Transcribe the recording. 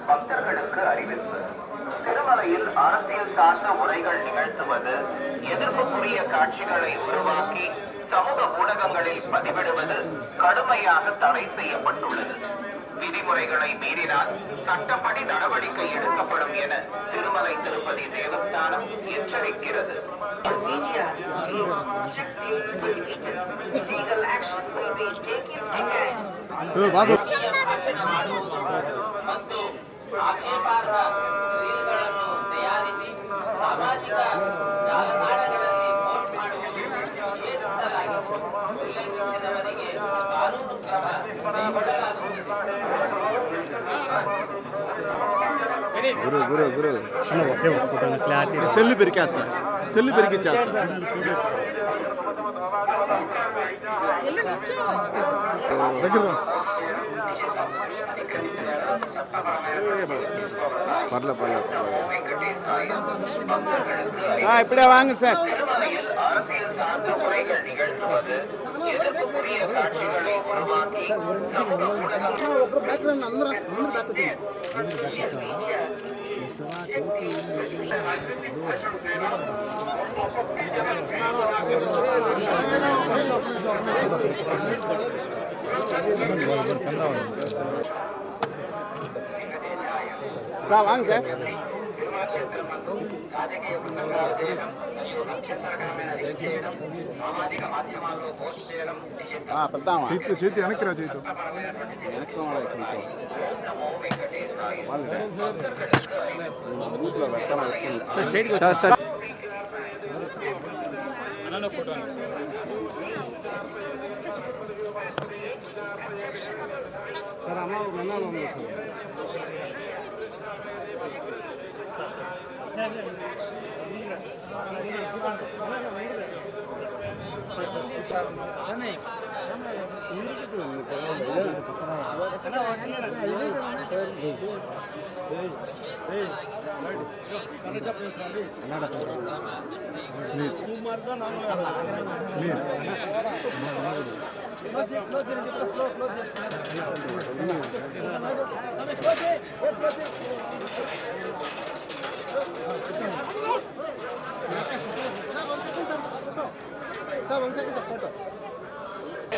பக்தர்களுக்கு அறிவிப்பு. திருமலையில் அரசியல் சார்ந்த உரைகள் நிகழ்த்துவது, எதிர்ப்புக்குரிய காட்சிகளை உருவாக்கி சமூக ஊடகங்களில் பதிவிடுவது கடுமையாக தடை செய்யப்பட்டுள்ளது. விதிமுறைகளை மீறினால் சட்டப்படி நடவடிக்கை எடுக்கப்படும் என திருமலை திருப்பதி தேவஸ்தானம் எச்சரிக்கிறது. ಮತ್ತು ಆಕ್ಷೇಪಾರ್ಹ ರೀಲ್ಗಳನ್ನು ತಯಾರಿಸಿ ಸಾಮಾಜಿಕ ಜಾಲತಾಣಗಳಲ್ಲಿ ಪೋಸ್ಟ್ ಮಾಡುವುದು ನಿಷೇಧಿಸಲಾಗಿದೆ. ಉಲ್ಲಂಘಿಸಿದವರಿಗೆ ಕಾನೂನು ಕ್ರಮ ಕೈಗೊಳ್ಳಲಾಗುತ್ತದೆ. సెల్లు పెరికేస్తా సెల్లు పెరికిచ్చేస్తా దగ్గర పర్లే పర్లే ఇప్పుడే వాంగ సార్ బ్యాక్గ్రౌండ్ అందరూ బ్యాక్ சார் வாங்க சார் చేతి చేతి వెనక్కిరా చేతి సార్ ఫోటో సార్ అమ్మ ఉంది